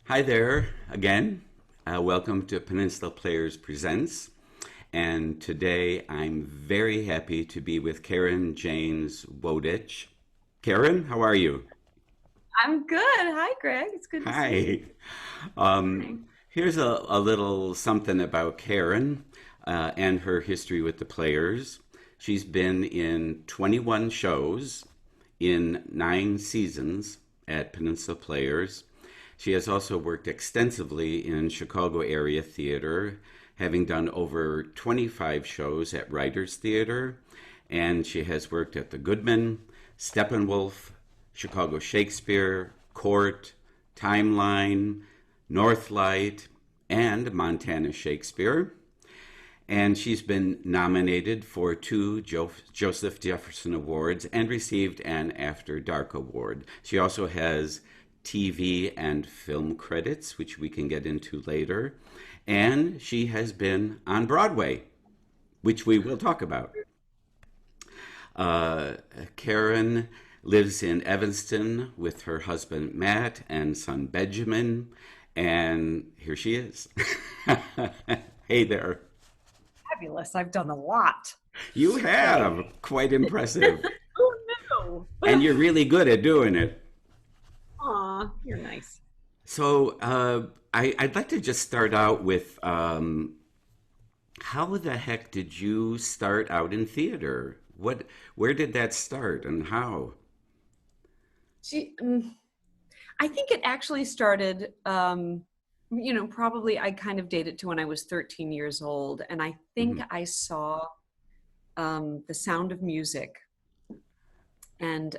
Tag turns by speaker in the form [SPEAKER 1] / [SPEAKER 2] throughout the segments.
[SPEAKER 1] Hi there again. Welcome to Peninsula Players Presents. And today I'm very happy to be with Karen Janes Woditch. Karen, how are you?
[SPEAKER 2] I'm good. Hi, Greg. It's good to see you.
[SPEAKER 1] Hi. Um,
[SPEAKER 2] Morning.
[SPEAKER 1] Here's a little something about Karen and her history with the Players. She's been in 21 shows in 9 seasons at Peninsula Players. She has also worked extensively in Chicago area theater, having done over 25 shows at Writers Theater, and she has worked at the Goodman, Steppenwolf, Chicago Shakespeare, Court, Timeline, Northlight, and Montana Shakespeare. And she's been nominated for two Joseph Jefferson Awards and received an After Dark Award. She also has TV and film credits, which we can get into later. And she has been on Broadway, which we will talk about. Uh, Karen lives in Evanston with her husband Matt and son Benjamin. And here she is. Hey there.
[SPEAKER 2] Fabulous. I've done a lot.
[SPEAKER 1] You have. Quite impressive.
[SPEAKER 2] Oh,
[SPEAKER 1] And
[SPEAKER 2] no.
[SPEAKER 1] you're really good at doing it.
[SPEAKER 2] Aw, you're nice.
[SPEAKER 1] So I'd like to just start out with how the heck did you start out in theater? Where did that start and how?
[SPEAKER 2] She, I think it actually started, probably I kind of dated to when I was 13 years old. And I think
[SPEAKER 1] Hmm.
[SPEAKER 2] I saw The Sound of Music. And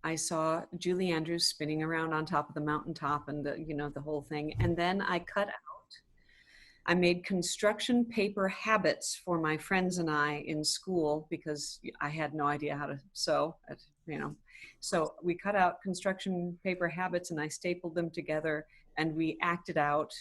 [SPEAKER 2] I saw Julie Andrews spinning around on top of the mountaintop and the whole thing. And then I made construction paper habits for my friends and I in school because I had no idea how to sew, you know. So we cut out construction paper habits and I stapled them together and we acted out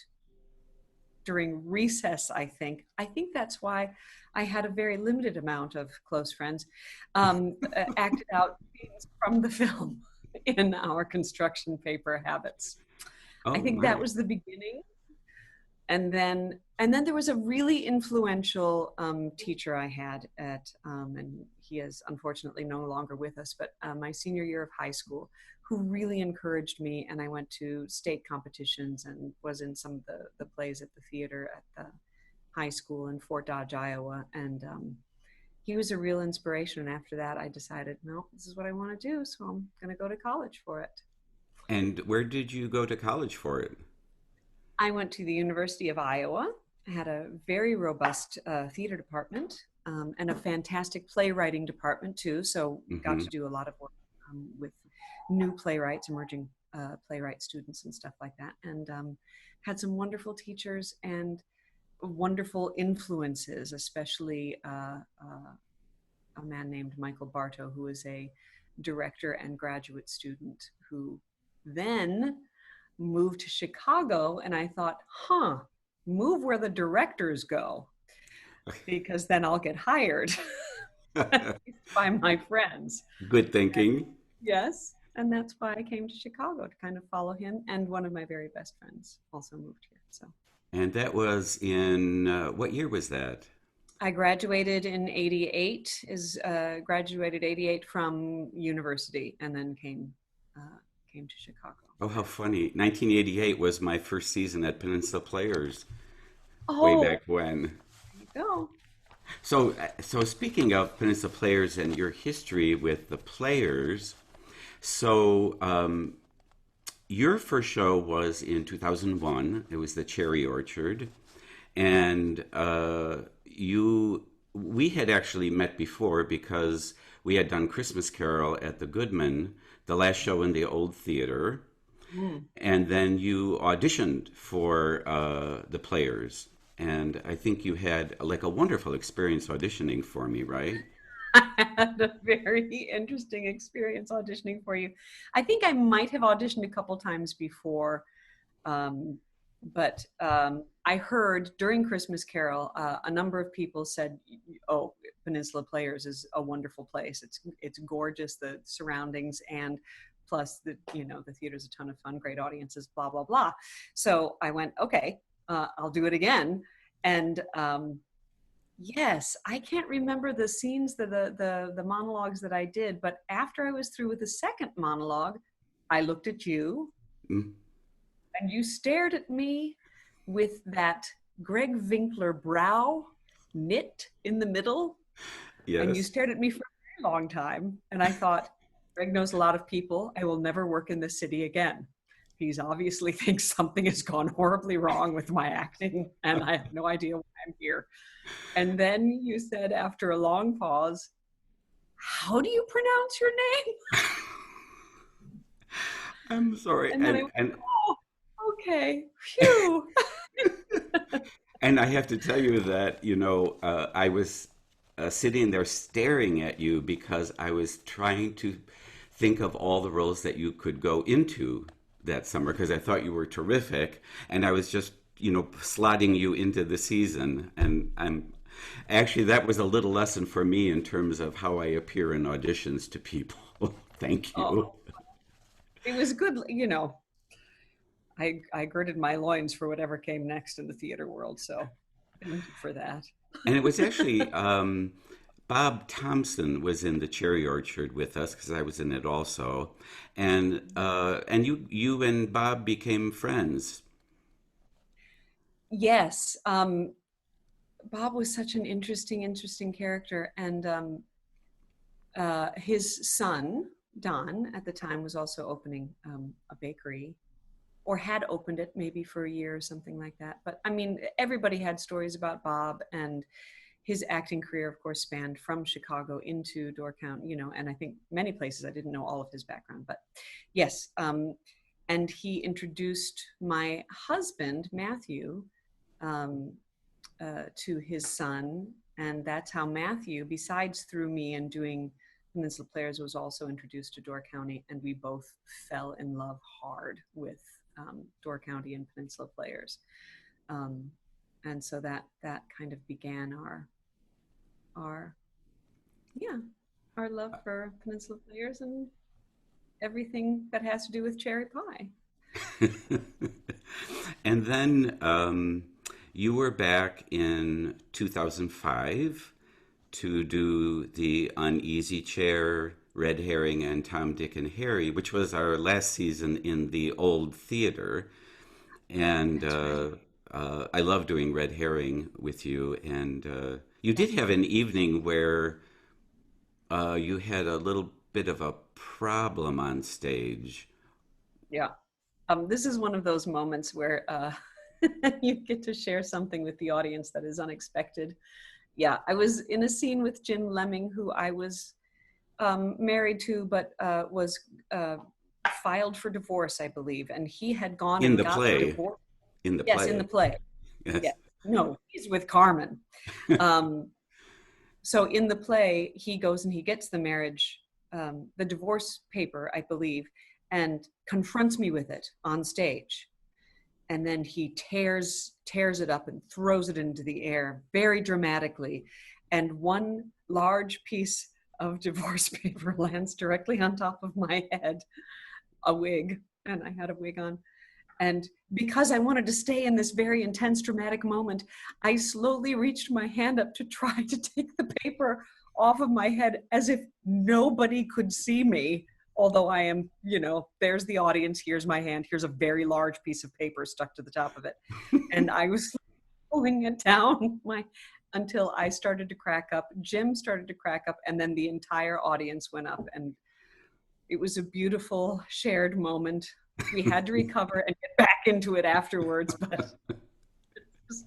[SPEAKER 2] during recess, I think. I think that's why I had a very limited amount of close friends, acted out scenes from the film in our construction paper habits. I
[SPEAKER 1] Oh
[SPEAKER 2] think that
[SPEAKER 1] my.
[SPEAKER 2] was the beginning, and then there was a really influential teacher I had and he is unfortunately no longer with us, but my senior year of high school, who really encouraged me, and I went to state competitions and was in some of the plays at the theater at the high school in Fort Dodge, Iowa, and he was a real inspiration. And after that, I decided, no, this is what I want to do, so I'm going to go to college for it.
[SPEAKER 1] And where did you go to college for it?
[SPEAKER 2] I went to the University of Iowa. I had a very robust theater department and a fantastic playwriting department too. So got
[SPEAKER 1] Hmm.
[SPEAKER 2] to do a lot of work with new playwrights, emerging playwright students and stuff like that, and had some wonderful teachers and wonderful influences, especially a man named Michael Bartow, who is a director and graduate student who then moved to Chicago. And I thought, move where the directors go, because then I'll get hired by my friends.
[SPEAKER 1] Good
[SPEAKER 2] And
[SPEAKER 1] thinking.
[SPEAKER 2] yes. And that's why I came to Chicago to kind of follow him. And one of my very best friends also moved here. So
[SPEAKER 1] And that was in what year was that?
[SPEAKER 2] I graduated in 88, graduated 88 from university and then came to Chicago.
[SPEAKER 1] Oh, how funny. 1988 was my first season at Peninsula Players way
[SPEAKER 2] Oh,
[SPEAKER 1] back when.
[SPEAKER 2] there you go.
[SPEAKER 1] So speaking of Peninsula Players and your history with the players, so your first show was in 2001. It was the Cherry Orchard, and we had actually met before because we had done Christmas Carol at the Goodman, the last show in the old theater,
[SPEAKER 2] Mm.
[SPEAKER 1] and then you auditioned for the Players. And I think you had like a wonderful experience auditioning for me, right?
[SPEAKER 2] I had a very interesting experience auditioning for you. I think I might have auditioned a couple times before, um, but I heard during Christmas Carol a number of people said, "Oh, Peninsula Players is a wonderful place. It's gorgeous, the surroundings, and plus the theater's a ton of fun, great audiences, blah, blah, blah. So I went, okay, I'll do it again. And yes, I can't remember the scenes, the monologues that I did, but after I was through with the second monologue, I looked at you
[SPEAKER 1] Mm.
[SPEAKER 2] and you stared at me with that Greg Winkler brow knit in the middle. And you
[SPEAKER 1] Yes.
[SPEAKER 2] stared at me for a very long time. And I thought, Greg knows a lot of people. I will never work in this city again. He's obviously thinks something has gone horribly wrong with my acting, and I have no idea why I'm here. And then you said, after a long pause, how do you pronounce your name?
[SPEAKER 1] I'm sorry.
[SPEAKER 2] And then I
[SPEAKER 1] And
[SPEAKER 2] went, oh, okay, phew.
[SPEAKER 1] and I have to tell you that, I was sitting there staring at you because I was trying to think of all the roles that you could go into that summer because I thought you were terrific, and I was just, slotting you into the season. And actually, that was a little lesson for me in terms of how I appear in auditions to people. Thank you.
[SPEAKER 2] Oh, it was good. I girded my loins for whatever came next in the theater world. So thank you for that.
[SPEAKER 1] And it was actually Bob Thompson was in the Cherry Orchard with us because I was in it also, and you and Bob became friends.
[SPEAKER 2] Yes. Bob was such an interesting character. And his son, Don, at the time was also opening a bakery, or had opened it maybe for a year or something like that. But I mean, everybody had stories about Bob, and his acting career, of course, spanned from Chicago into Door County, and I think many places. I didn't know all of his background, but yes. And he introduced my husband, Matthew, to his son. And that's how Matthew, besides through me and doing Peninsula Players, was also introduced to Door County. And we both fell in love hard with Door County and Peninsula Players. And so that kind of began our love for Peninsula Players and everything that has to do with cherry pie.
[SPEAKER 1] And then you were back in 2005 to do the Uneasy Chair, Red Herring, and Tom, Dick, and Harry, which was our last season in the old theater. And
[SPEAKER 2] That's
[SPEAKER 1] I love doing Red Herring with you. And you did have an evening where you had a little bit of a problem on stage.
[SPEAKER 2] Yeah. This is one of those moments where you get to share something with the audience that is unexpected. Yeah, I was in a scene with Jim Lemming, who I was married to, but was filed for divorce, I believe. And he had gone
[SPEAKER 1] In
[SPEAKER 2] and
[SPEAKER 1] the
[SPEAKER 2] got the
[SPEAKER 1] play.
[SPEAKER 2] divorce.
[SPEAKER 1] In the
[SPEAKER 2] Yes, in the
[SPEAKER 1] play.
[SPEAKER 2] play.
[SPEAKER 1] Yes.
[SPEAKER 2] Yeah. No, he's with Carmen. So in the play, he goes and he gets the marriage, the divorce paper, I believe, and confronts me with it on stage. And then he tears it up and throws it into the air very dramatically. And one large piece of divorce paper lands directly on top of my head, a wig, and I had a wig on. And because I wanted to stay in this very intense, dramatic moment, I slowly reached my hand up to try to take the paper off of my head as if nobody could see me. Although I am, there's the audience, here's my hand, here's a very large piece of paper stuck to the top of it. And I was pulling it down until I started to crack up. Jim started to crack up, and then the entire audience went up. And it was a beautiful shared moment. We had to recover and get back into it afterwards, but it's just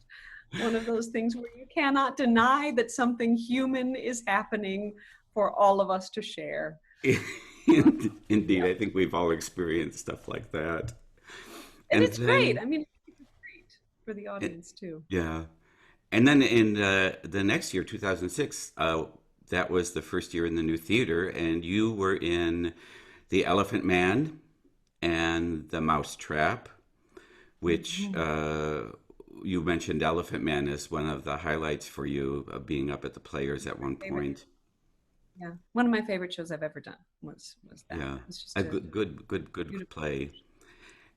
[SPEAKER 2] one of those things where you cannot deny that something human is happening for all of us to share.
[SPEAKER 1] Indeed, I think we've all experienced stuff like that.
[SPEAKER 2] And
[SPEAKER 1] And
[SPEAKER 2] it's great.
[SPEAKER 1] then,
[SPEAKER 2] I mean, it's great for the audience too.
[SPEAKER 1] yeah. And then in the next year, 2006, that was the first year in the new theater, and you were in The Elephant Man and The Mousetrap, which
[SPEAKER 2] Mhm.
[SPEAKER 1] you mentioned Elephant Man as one of the highlights for you, being up at the Players at
[SPEAKER 2] My
[SPEAKER 1] one
[SPEAKER 2] favorite.
[SPEAKER 1] point.
[SPEAKER 2] Yeah, one of my favorite shows I've ever done was that.
[SPEAKER 1] Yeah,
[SPEAKER 2] It's just
[SPEAKER 1] a
[SPEAKER 2] a
[SPEAKER 1] good
[SPEAKER 2] beautiful.
[SPEAKER 1] play.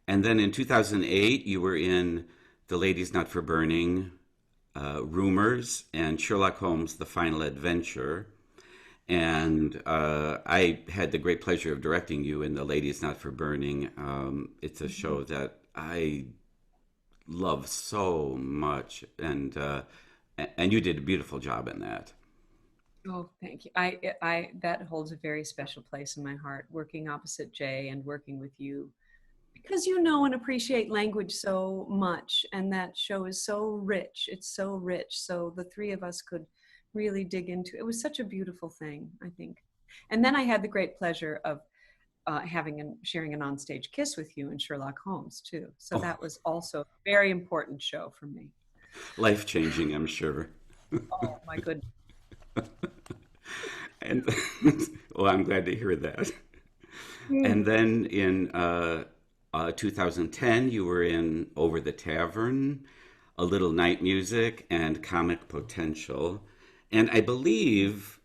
[SPEAKER 1] And then in 2008, you were in The Ladies Not for Burning, Rumors, and Sherlock Holmes: The Final Adventure. And I had the great pleasure of directing you in The Ladies Not for Burning. It's a
[SPEAKER 2] Mhm.
[SPEAKER 1] show that I love so much, and you did a beautiful job in that.
[SPEAKER 2] Oh, thank you. I that holds a very special place in my heart. Working opposite Jay and working with you, because you know and appreciate language so much, and that show is so rich. It's so rich. So the three of us could really dig into. It was such a beautiful thing, I think. And then I had the great pleasure of having and sharing an onstage kiss with you in Sherlock Holmes too. So
[SPEAKER 1] Oh,
[SPEAKER 2] that was also a very important show for me.
[SPEAKER 1] life changing, I'm sure.
[SPEAKER 2] Oh my goodness.
[SPEAKER 1] And well, I'm glad to hear that.
[SPEAKER 2] Mm.
[SPEAKER 1] And then in 2010, you were in Over the Tavern, A Little Night Music, and Comic Potential. And I believe,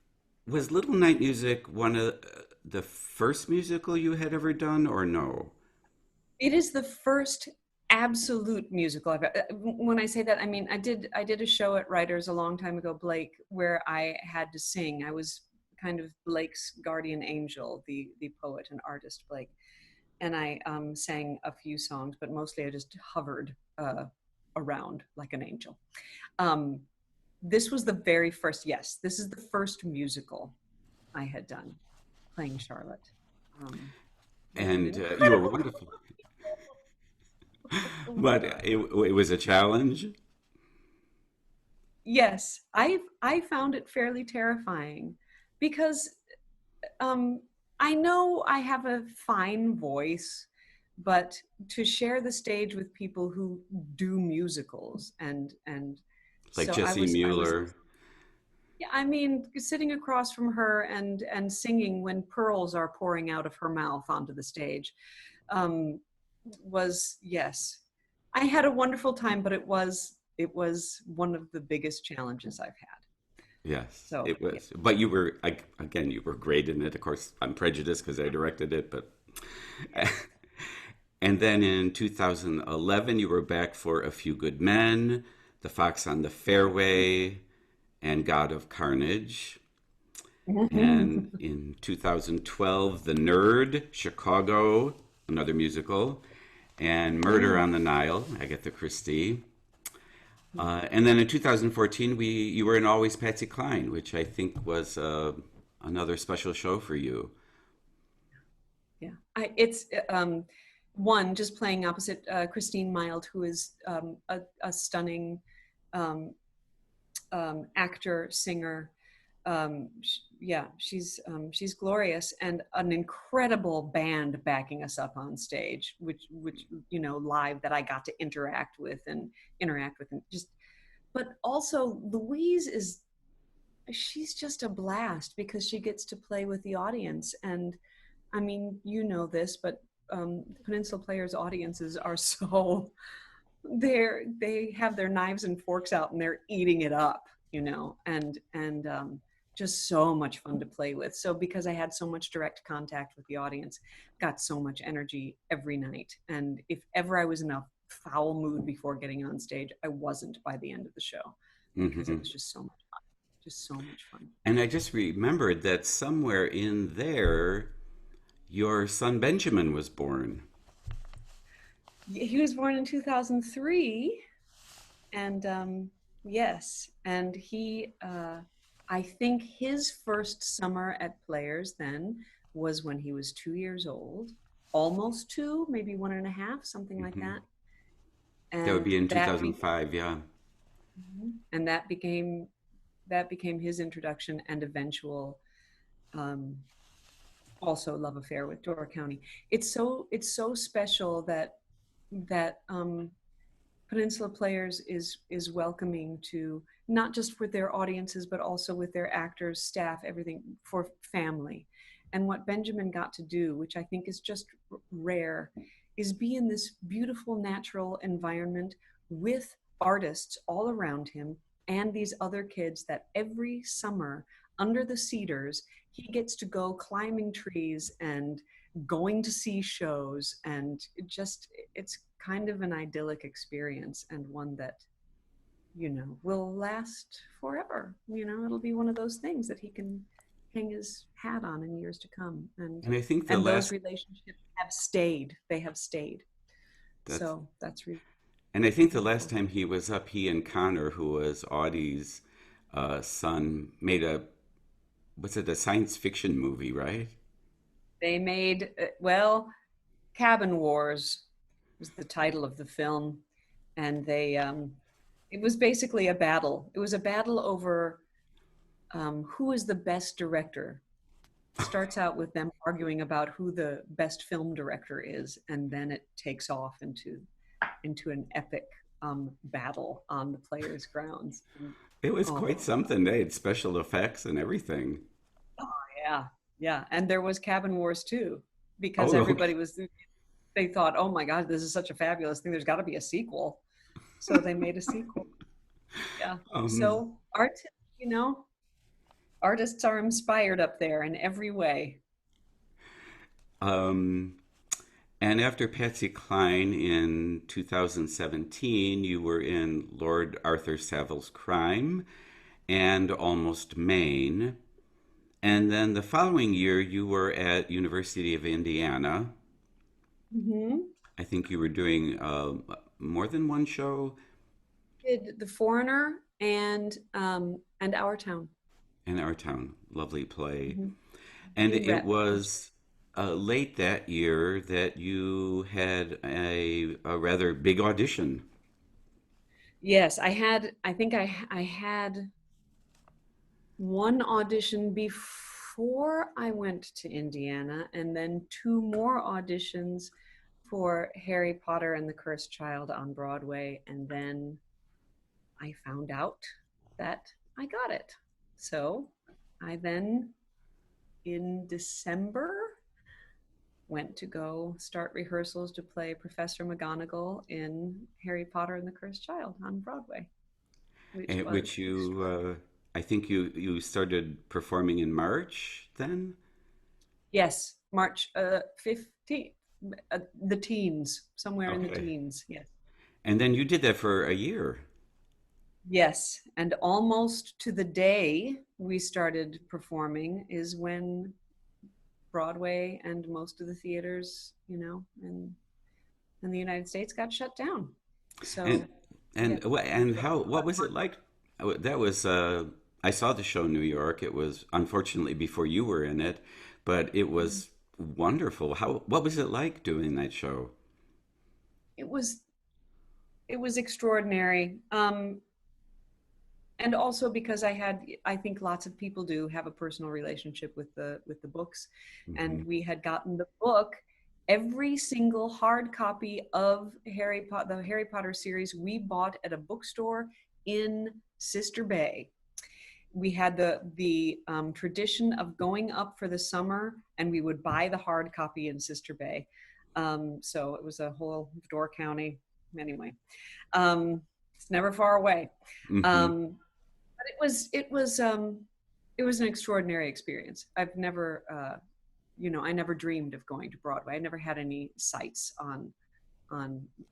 [SPEAKER 1] was Little Night Music one of the first musical you had ever done, or no?
[SPEAKER 2] It is the first absolute musical I've. When I say that, I mean I did a show at Writers a long time ago, Blake, where I had to sing. I was kind of Blake's guardian angel, the poet and artist Blake, and I sang a few songs, but mostly I just hovered around like an angel. Um, this was the very first. Yes, this is the first musical I had done, playing Charlotte, with an
[SPEAKER 1] And you were
[SPEAKER 2] incredible group
[SPEAKER 1] wonderful.
[SPEAKER 2] of people. Oh my
[SPEAKER 1] But
[SPEAKER 2] God.
[SPEAKER 1] it was a challenge.
[SPEAKER 2] Yes, I found it fairly terrifying because um, I know I have a fine voice, but to share the stage with people who do musicals and
[SPEAKER 1] Like
[SPEAKER 2] so
[SPEAKER 1] Jesse
[SPEAKER 2] I was
[SPEAKER 1] Mueller.
[SPEAKER 2] yeah, I mean sitting across from her and singing when pearls are pouring out of her mouth onto the stage um, was yes. I had a wonderful time, but it was one of the biggest challenges I've had.
[SPEAKER 1] Yes,
[SPEAKER 2] So
[SPEAKER 1] it
[SPEAKER 2] yeah.
[SPEAKER 1] was. But you were, again, you were great in it. Of course, I'm prejudiced because I directed it, but. And then in 2011, you were back for A Few Good Men, The Fox on the Fairway, and God of Carnage. And in 2012, The Nerd, Chicago, another musical, and Murder
[SPEAKER 2] Mm.
[SPEAKER 1] on the Nile, Agatha Christie. And then in 2014, you were in Always Patsy Cline, which I think was another special show for you.
[SPEAKER 2] Yeah, it's one just playing opposite Christine Mild, who is a stunning um, actor, singer. Yeah, she's glorious, and an incredible band backing us up on stage, which you know live that I got to interact with, and just. But also Louise is she's just a blast because she gets to play with the audience. And I mean, you know this, but Peninsula Players audiences are so they have their knives and forks out and they're eating it up, you know, and just so much fun to play with. So because I had so much direct contact with the audience, got so much energy every night. And if ever I was in a foul mood before getting on stage, I wasn't by the end of the show because it
[SPEAKER 1] Hmm.
[SPEAKER 2] was just so much fun.
[SPEAKER 1] And I just remembered that somewhere in there, your son Benjamin was born.
[SPEAKER 2] He was born in 2003, and yes, and I think his first summer at Players then was when he was 2 years old, almost two, maybe one and a half, something like
[SPEAKER 1] Hmm.
[SPEAKER 2] that.
[SPEAKER 1] That would
[SPEAKER 2] And
[SPEAKER 1] be in 2005, yeah.
[SPEAKER 2] and that became his introduction and eventual um, also love affair with Door County. It's so special that Peninsula Players is welcoming to not just with their audiences but also with their actors, staff, everything for family. And what Benjamin got to do, which I think is just rare, is be in this beautiful natural environment with artists all around him and these other kids that every summer under the cedars, he gets to go climbing trees and going to see shows, and it's kind of an idyllic experience, and one that will last forever. It'll be one of those things that he can hang his hat on in years to come. And
[SPEAKER 1] And I think the
[SPEAKER 2] and those
[SPEAKER 1] last
[SPEAKER 2] relationships have stayed. They have stayed.
[SPEAKER 1] that's
[SPEAKER 2] So that's really
[SPEAKER 1] and I think the last
[SPEAKER 2] wonderful.
[SPEAKER 1] time he was up, he and Connor, who was Audie's son, made a was it a science fiction movie, right?
[SPEAKER 2] They made well, Cabin Wars was the title of the film, and they it was basically a battle. It was a battle over who is the best director. Starts out with them arguing about who the best film director is, and then it takes off into an epic battle on the players' grounds. And,
[SPEAKER 1] It was
[SPEAKER 2] oh
[SPEAKER 1] quite something. They had special effects and everything.
[SPEAKER 2] yeah, yeah, and there was Cabin Wars too, because
[SPEAKER 1] Oh, okay.
[SPEAKER 2] everybody was. They thought, oh my God, this is such a fabulous thing. There's got to be a sequel, so they made a sequel. Yeah.
[SPEAKER 1] Um,
[SPEAKER 2] So you know, artists are inspired up there in every way.
[SPEAKER 1] um, and after Patsy Cline in 2017, you were in Lord Arthur Saville's Crime and Almost Maine. And then the following year, you were at University of Indiana.
[SPEAKER 2] Hmm.
[SPEAKER 1] I think you were doing more than one show
[SPEAKER 2] Did The Foreigner and Our Town.
[SPEAKER 1] in our town. Lovely play.
[SPEAKER 2] Hmm.
[SPEAKER 1] And
[SPEAKER 2] Two
[SPEAKER 1] it
[SPEAKER 2] rep.
[SPEAKER 1] was late that year that you had a rather big audition.
[SPEAKER 2] Yes, I had. I think I had one audition before I went to Indiana, and then two more auditions for Harry Potter and the Cursed Child on Broadway, and then I found out that I got it. So I then, in December, went to go start rehearsals to play Professor McGonagall in Harry Potter and the Cursed Child on Broadway, which
[SPEAKER 1] At
[SPEAKER 2] was
[SPEAKER 1] which I think you started performing in March then?
[SPEAKER 2] yes, March 15th, the teens, somewhere in the
[SPEAKER 1] Okay.
[SPEAKER 2] teens. Yes.
[SPEAKER 1] And then you did that for a year.
[SPEAKER 2] Yes, and almost to the day we started performing is when Broadway and most of the theaters, in the United States got shut down.
[SPEAKER 1] And
[SPEAKER 2] So, yeah, we
[SPEAKER 1] and
[SPEAKER 2] wrote
[SPEAKER 1] how
[SPEAKER 2] a lot
[SPEAKER 1] what was
[SPEAKER 2] more.
[SPEAKER 1] it like? That was I saw the show in New York. It was unfortunately before you were in it, but it was wonderful. How what was it like doing that show?
[SPEAKER 2] It was it was extraordinary. And also because I think lots of people do have a personal relationship with the books,
[SPEAKER 1] Hmm.
[SPEAKER 2] and we had gotten the book, every single hard copy of the Harry Potter series we bought at a bookstore in Sister Bay. We had the tradition of going up for the summer, and we would buy the hard copy in Sister Bay. So it was a whole Door County. Anyway, it's never far away.
[SPEAKER 1] Hmm.
[SPEAKER 2] Um, but it was an extraordinary experience. I never dreamed of going to Broadway. I never had any sights on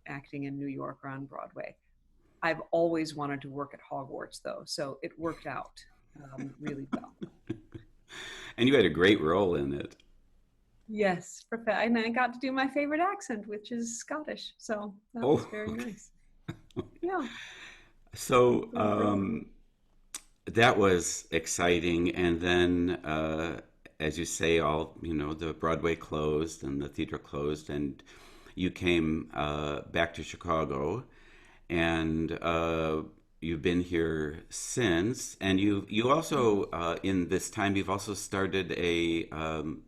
[SPEAKER 2] acting in New York or on Broadway. I've always wanted to work at Hogwarts, though, so it worked out really well.
[SPEAKER 1] And you had a great role in it.
[SPEAKER 2] Yes, and I got to do my favorite accent, which is Scottish. So that was
[SPEAKER 1] Oh,
[SPEAKER 2] very
[SPEAKER 1] okay.
[SPEAKER 2] nice. Yeah,
[SPEAKER 1] So
[SPEAKER 2] it was brilliant.
[SPEAKER 1] that was exciting. And then, as you say, all the Broadway closed and the theater closed, and you came back to Chicago, and you've been here since. And you also in this time you've also started a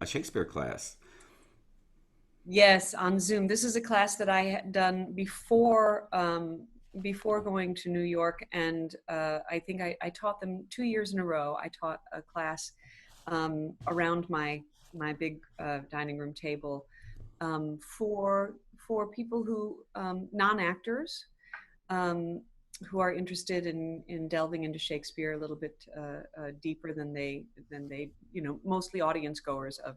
[SPEAKER 1] Shakespeare class.
[SPEAKER 2] Yes, on Zoom. This is a class that I had done before going to New York, and I think I taught them 2 years in a row. I taught a class around my big dining room table for people who non actors, um, who are interested in delving into Shakespeare a little bit deeper than they mostly audience goers of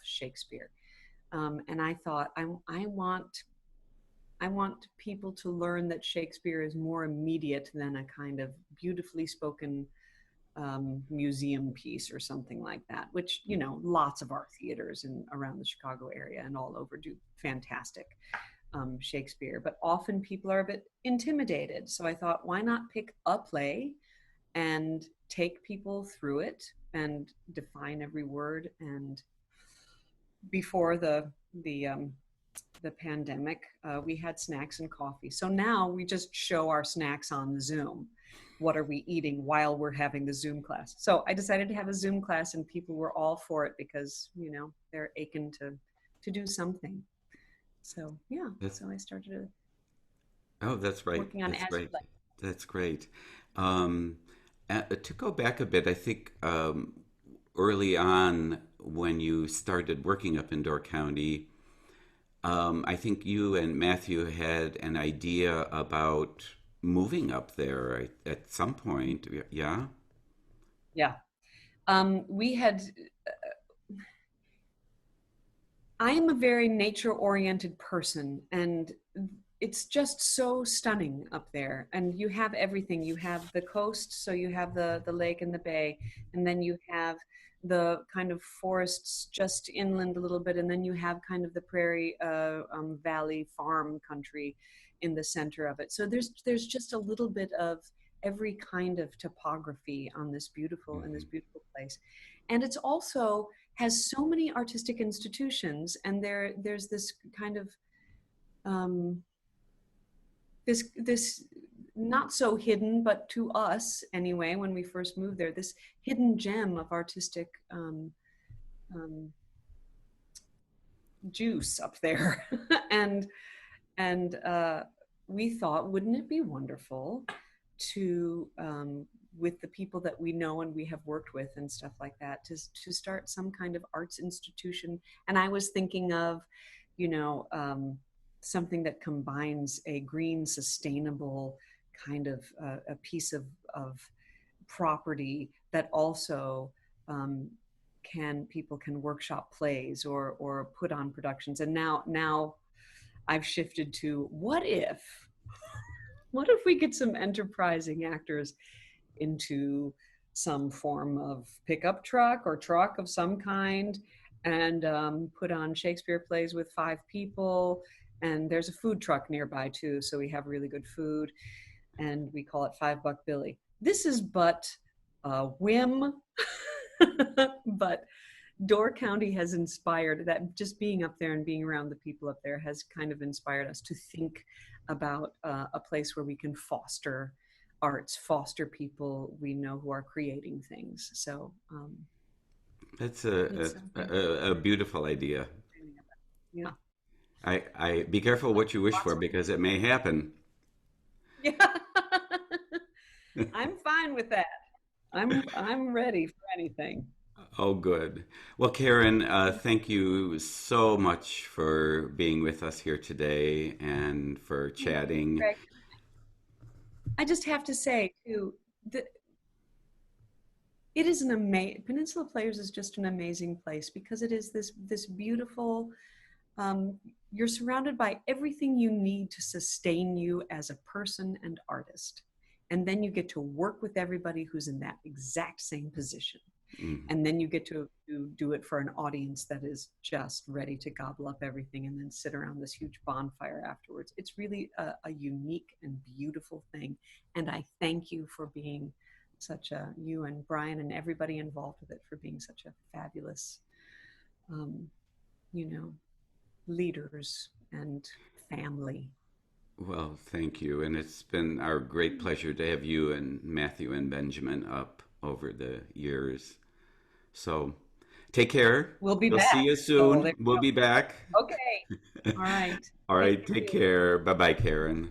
[SPEAKER 2] Shakespeare. And I thought I want people to learn that Shakespeare is more immediate than a kind of beautifully spoken museum piece or something like that, which lots of art theaters in around the Chicago area and all over do fantastic Shakespeare, but often people are a bit intimidated. So I thought, why not pick a play and take people through it and define every word? And before the pandemic, we had snacks and coffee. So now we just show our snacks on Zoom. What are we eating while we're having the Zoom class? So I decided to have a Zoom class, and people were all for it because they're aching to do something. So yeah,
[SPEAKER 1] That's,
[SPEAKER 2] so I started
[SPEAKER 1] oh, that's right.
[SPEAKER 2] working on
[SPEAKER 1] That's
[SPEAKER 2] As You
[SPEAKER 1] right.
[SPEAKER 2] Like.
[SPEAKER 1] That's great. Um, to go back a bit, I think early on when you started working up in Door County, I think you and Matthew had an idea about moving up there at some point. Yeah.
[SPEAKER 2] Yeah. We had I am a very nature oriented person, and it's just so stunning up there. And you have everything. You have the coast, so you have the lake and the bay, and then you have the kind of forests just inland a little bit, and then you have kind of the prairie valley farm country in the center of it. So there's just a little bit of every kind of topography on this
[SPEAKER 1] Hmm.
[SPEAKER 2] beautiful place. And it's also has so many artistic institutions, and there's this kind of um, this not so hidden, but to us anyway, when we first moved there, this hidden gem of artistic um, juice up there. and and we thought, wouldn't it be wonderful to with the people that we know and we have worked with and stuff like that, to start some kind of arts institution. And I was thinking of, you know, something that combines a green, sustainable kind of a piece of property that also um, can people can workshop plays or put on productions. And now I've shifted to what if we get some enterprising actors into some form of pickup truck or truck of some kind, and put on Shakespeare plays with 5 people. And there's a food truck nearby too, so we have really good food, and we call it $5 Billy. This is but a whim, but Door County has inspired that. Just being up there and being around the people up there has kind of inspired us to think about a place where we can foster arts, foster people we know who are creating things. So
[SPEAKER 1] That's
[SPEAKER 2] it's something
[SPEAKER 1] a beautiful idea.
[SPEAKER 2] we're dreaming about. Yeah,
[SPEAKER 1] I be careful what you wish
[SPEAKER 2] lots
[SPEAKER 1] for
[SPEAKER 2] of
[SPEAKER 1] because it may happen.
[SPEAKER 2] yeah. I'm fine with that. I'm ready for anything.
[SPEAKER 1] Oh, good. Well, Karen, thank you so much for being with us here today and for
[SPEAKER 2] Thank you,
[SPEAKER 1] chatting.
[SPEAKER 2] Greg. I just have to say too that it is an amazing Peninsula Players is just an amazing place because it is this beautiful. Um, you're surrounded by everything you need to sustain you as a person and artist, and then you get to work with everybody who's in that exact same position.
[SPEAKER 1] Mm.
[SPEAKER 2] And then you get to do it for an audience that is just ready to gobble up everything and then sit around this huge bonfire afterwards. It's really a unique and beautiful thing. And I thank you for being you and Brian and everybody involved with it, for being such a fabulous, um, you know, leaders and family.
[SPEAKER 1] Well, thank you. And it's been our great pleasure to have you and Matthew and Benjamin up over the years. So take care.
[SPEAKER 2] We'll be
[SPEAKER 1] We'll see
[SPEAKER 2] back.
[SPEAKER 1] you
[SPEAKER 2] So
[SPEAKER 1] soon.
[SPEAKER 2] there
[SPEAKER 1] We'll
[SPEAKER 2] we
[SPEAKER 1] be back.
[SPEAKER 2] go. Okay. All right.
[SPEAKER 1] All
[SPEAKER 2] Thank
[SPEAKER 1] right. Take
[SPEAKER 2] you.
[SPEAKER 1] care. Bye bye, Karen.